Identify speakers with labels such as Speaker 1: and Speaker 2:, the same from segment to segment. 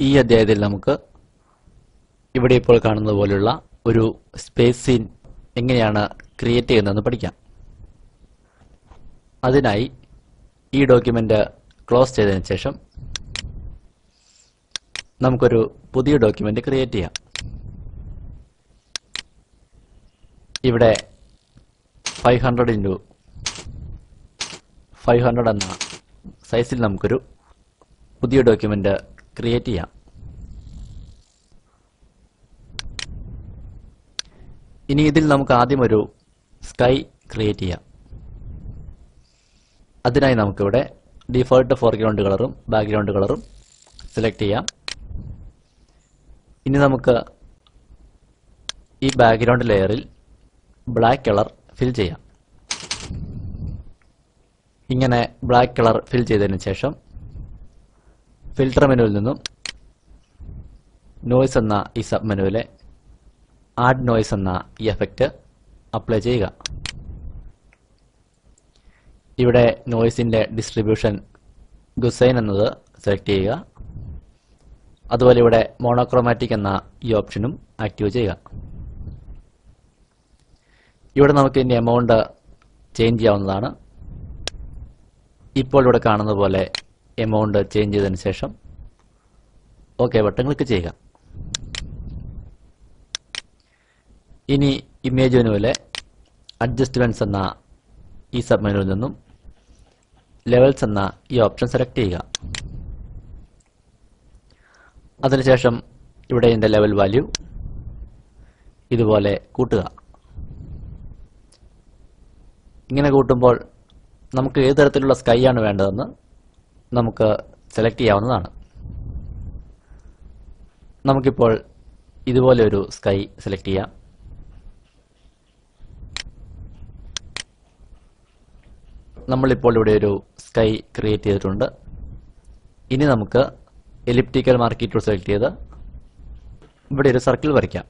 Speaker 1: ഈ അധ്യായത്തിൽ നമുക്ക് ഇവിടെ ഇപ്പോൾ കാണുന്നത് പോലെയുള്ള ഒരു സ്പേസ് സീൻ എങ്ങനെയാണ് ക്രിയേറ്റ് ചെയ്യുന്നതെന്ന് പഠിക്കാം. അതിനായി ഈ ഡോക്യുമെന്റ് ക്ലോസ് ചെയ്തതിനു ശേഷം നമുക്കൊരു പുതിയ ഡോക്യുമെന്റ് ക്രിയേറ്റ് ചെയ്യാം. ഇവിടെ 500 × 500 എന്ന സൈസിൽ നമുക്കൊരു പുതിയ ഡോക്യുമെന്റ് ക്രിയേറ്റ് ചെയ്യാം. ഇനി ഇതിൽ നമുക്ക് ആദ്യം ഒരു സ്കൈ ക്രിയേറ്റ് ചെയ്യാം. അതിനായി നമുക്കിവിടെ ഡിഫോൾട്ട് ഫോർഗ്രൗണ്ട് കളറും ബാക്ക്ഗ്രൗണ്ട് കളറും സെലക്ട് ചെയ്യാം. ഇനി നമുക്ക് ഈ ബാക്ക്ഗ്രൗണ്ട് ലെയറിൽ ബ്ലാക്ക് കളർ ഫിൽ ചെയ്യാം. ഇങ്ങനെ ബ്ലാക്ക് കളർ ഫിൽ ചെയ്തതിനു ശേഷം ഫിൽട്ടർ മെനുവിൽ നിന്നും നോയ്സ് എന്ന ഈ സബ് മെനുവിലെ ആഡ് നോയ്സ് എന്ന ഈ എഫക്റ്റ് അപ്ലൈ ചെയ്യുക. ഇവിടെ നോയ്സിന്റെ ഡിസ്ട്രിബ്യൂഷൻ ഗുസൈൻ എന്നത് സെലക്ട് ചെയ്യുക. അതുപോലെ ഇവിടെ മോണോക്രോമാറ്റിക് എന്ന ഈ ഓപ്ഷനും ആക്റ്റീവ് ചെയ്യുക. ഇവിടെ നമുക്ക് ഇതിന്റെ എമൗണ്ട് ചേഞ്ച് ചെയ്യാവുന്നതാണ്. ഇപ്പോൾ ഇവിടെ കാണുന്ന പോലെ എമൗണ്ട് ചേഞ്ച് ചെയ്തതിനു ശേഷം ഓക്കെ ബട്ടൺ ക്ലിക്ക് ചെയ്യുക. ഇനി ഇമേജ് മെനുവിലെ അഡ്ജസ്റ്റ്മെന്റ്സ് എന്ന ഈ സബ് മെനുവിൽ നിന്നും ലെവൽസ് എന്ന ഈ ഓപ്ഷൻ സെലക്ട് ചെയ്യുക. അതിനുശേഷം ഇവിടെ ഇതിന്റെ ലെവൽ വാല്യൂ ഇതുപോലെ കൂട്ടുക. ഇങ്ങനെ കൂട്ടുമ്പോൾ നമുക്ക് ഏത് തരത്തിലുള്ള സ്കൈ ആണ് വേണ്ടതെന്ന് നമുക്ക് സെലക്ട് ചെയ്യാവുന്നതാണ്. നമുക്കിപ്പോൾ ഇതുപോലെ ഒരു സ്കൈ സെലക്ട് ചെയ്യാം. നമ്മളിപ്പോൾ ഇവിടെ ഒരു സ്കൈ ക്രിയേറ്റ് ചെയ്തിട്ടുണ്ട്. ഇനി നമുക്ക് എലിപ്റ്റിക്കൽ മാർക്കി ടൂൾ സെലക്ട് ചെയ്ത് ഇവിടെ ഒരു സർക്കിൾ വരയ്ക്കാം.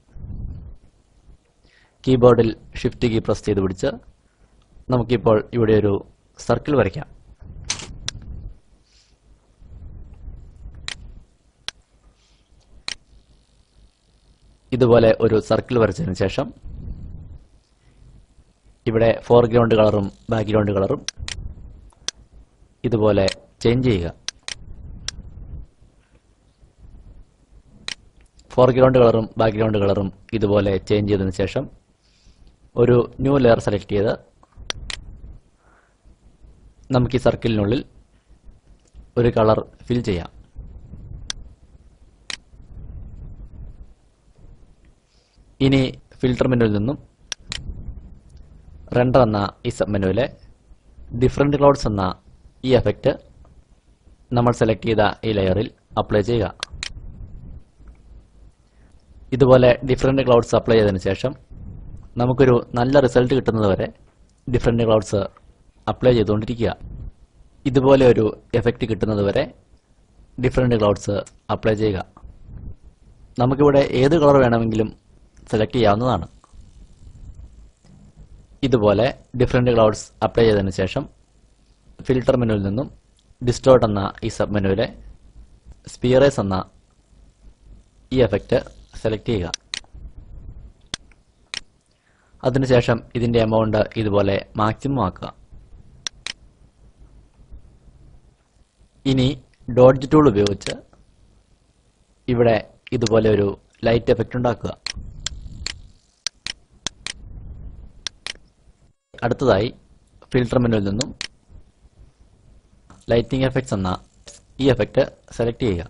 Speaker 1: കീബോർഡിൽ ഷിഫ്റ്റ് കീ പ്രസ് ചെയ്ത് പിടിച്ച് നമുക്കിപ്പോൾ ഇവിടെ ഒരു സർക്കിൾ വരയ്ക്കാം. ഇതുപോലെ ഒരു സർക്കിൾ വരച്ചതിന് ശേഷം ഇവിടെ ഫോർഗ്രൗണ്ട് കളറും ബാക്ക്ഗ്രൗണ്ട് കളറും ഇതുപോലെ ചേഞ്ച് ചെയ്യുക. ഫോർഗ്രൗണ്ട് കളറും ബാക്ക്ഗ്രൗണ്ട് കളറും ഇതുപോലെ ചേഞ്ച് ചെയ്തതിനു ശേഷം ഒരു ന്യൂ ലെയർ സെലക്ട് ചെയ്ത് നമുക്ക് ഈ സർക്കിളിനുള്ളിൽ ഒരു കളർ ഫിൽ ചെയ്യാം. ഇനി ഫിൽട്ടർ മെനുവിൽ നിന്നും റെൻഡർ എന്ന ഈ സബ് മെനുവിലെ ഡിഫറെന്റ് ക്ലൗഡ്സ് എന്ന ഈ എഫക്റ്റ് നമ്മൾ സെലക്ട് ചെയ്ത ഈ ലെയറിൽ അപ്ലൈ ചെയ്യുക. ഇതുപോലെ ഡിഫറെന്റ് ക്ലൗഡ്സ് അപ്ലൈ ചെയ്തതിനു ശേഷം നമുക്കൊരു നല്ല റിസൾട്ട് കിട്ടുന്നത് വരെ ഡിഫറെന്റ് ക്ലൗഡ്സ് അപ്ലൈ ചെയ്തുകൊണ്ടിരിക്കുക. ഇതുപോലെ ഒരു എഫക്റ്റ് കിട്ടുന്നത് വരെ ഡിഫറെന്റ് ക്ലൗഡ്സ് അപ്ലൈ ചെയ്യുക. നമുക്കിവിടെ ഏത് കളർ വേണമെങ്കിലും സെലക്ട് ചെയ്യാവുന്നതാണ്. ഇതുപോലെ ഡിഫറെന്റ് ക്ലൗഡ്സ് അപ്ലൈ ചെയ്തതിനു ശേഷം ഫിൽട്ടർ മെനുവിൽ നിന്നും ഡിസ്റ്റോർട്ട് എന്ന ഈ സബ് മെനുവിലെ സ്പിയറേസ് എന്ന ഈ എഫക്റ്റ് സെലക്ട് ചെയ്യുക. അതിനുശേഷം ഇതിന്റെ എമൗണ്ട് ഇതുപോലെ മാക്സിമം ആക്കുക. ഇനി ഡോഡ്ജ് ടൂൾ ഉപയോഗിച്ച് ഇവിടെ ഇതുപോലെ ഒരു ലൈറ്റ് എഫക്റ്റ് ഉണ്ടാക്കുക. അടുത്തതായി ഫിൽട്ടർ മെനുവിൽ നിന്നും ലൈറ്റിംഗ് എഫക്ട്സ് എന്ന ഈ എഫക്റ്റ് സെലക്ട് ചെയ്യുക.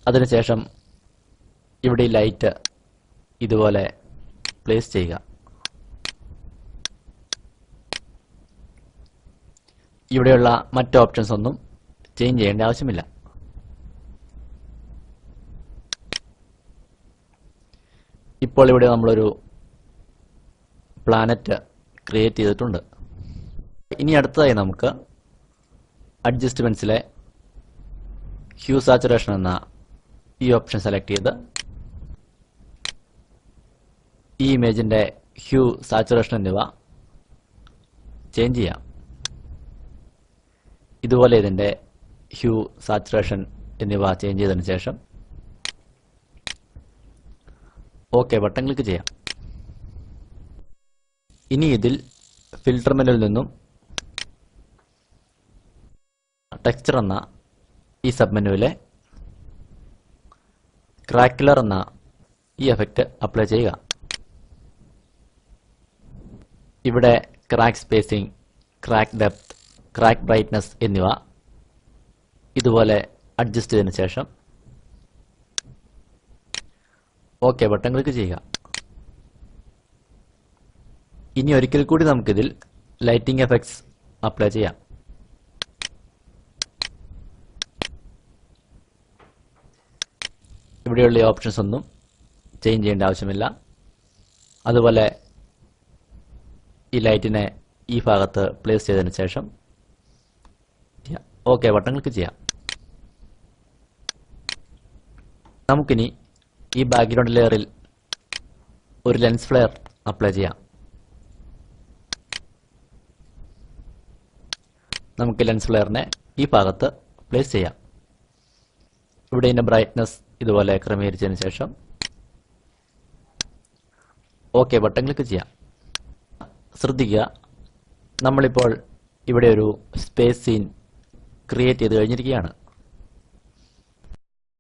Speaker 1: അതിനുശേഷം ഇവിടെ ഈ ലൈറ്റ് ഇതുപോലെ പ്ലേസ് ചെയ്യുക. ഇവിടെയുള്ള മറ്റ് ഓപ്ഷൻസ് ഒന്നും ചേഞ്ച് ചെയ്യേണ്ട ആവശ്യമില്ല. ഇപ്പോൾ ഇവിടെ നമ്മളൊരു പ്ലാനറ്റ് ക്രിയേറ്റ് ചെയ്തിട്ടുണ്ട്. ഇനി അടുത്തതായി നമുക്ക് അഡ്ജസ്റ്റ്മെന്റ്സിലെ ഹ്യൂ സാച്ചുറേഷൻ എന്ന ഈ ഓപ്ഷൻ സെലക്ട് ചെയ്ത് ഈ ഇമേജിന്റെ ഹ്യൂ സാച്ചുറേഷൻ എന്നിവ ചേഞ്ച് ചെയ്യാം. ഇതുപോലെ ഇതിന്റെ ഹ്യൂ സാച്ചുറേഷൻ എന്നിവ ചേഞ്ച് ചെയ്തതിനു ശേഷം ഓക്കെ ബട്ടൺ ക്ലിക്ക് ചെയ്യാം. ഇനി ഇതിൽ ഫിൽട്ടർ മെനുവിൽ നിന്നും ടെക്സ്ചർ എന്ന ഈ സബ് മെനുവിലെ ക്രാക്കുലർ എന്ന ഈ എഫക്റ്റ് അപ്ലൈ ചെയ്യുക. ഇവിടെ crack spacing, crack depth, crack brightness എന്നിവ ഇതുപോലെ അഡ്ജസ്റ്റ് ചെയ്തതിനു ശേഷം ഓക്കെ ബട്ടൺ ക്ലിക്ക് ചെയ്യുക. ഇനി ഒരിക്കൽ കൂടി നമുക്കിതിൽ ലൈറ്റിംഗ് എഫക്ട്സ് അപ്ലൈ ചെയ്യാം. ഇവിടെയുള്ള ഈ ഓപ്ഷൻസ് ഒന്നും ചേഞ്ച് ചെയ്യേണ്ട ആവശ്യമില്ല. അതുപോലെ ഈ ലൈറ്റിനെ ഈ ഭാഗത്ത് പ്ലേസ് ചെയ്തതിനു ശേഷം ഓക്കെ ബട്ടൺ ക്ലിക്ക് ചെയ്യാം. നമുക്കിനി ഈ ബാക്ക്ഗ്രൗണ്ട് ലെയറിൽ ഒരു ലെൻസ് ഫ്ലെയർ അപ്ലൈ ചെയ്യാം. നമുക്ക് ലെൻസ് ഫ്ലെയറിനെ ഈ ഭാഗത്ത് പ്ലേസ് ചെയ്യാം. ഇവിടെ ഇതിന്റെ ബ്രൈറ്റ്നസ് ഇതുപോലെ ക്രമീകരിച്ചതിന് ശേഷം ഓക്കെ ബട്ടൺ ക്ലിക്ക് ചെയ്യാം. ശ്രദ്ധിക്കുക, നമ്മളിപ്പോൾ ഇവിടെ ഒരു സ്പേസ് സീൻ ക്രിയേറ്റ് ചെയ്ത് കഴിഞ്ഞിരിക്കുകയാണ്.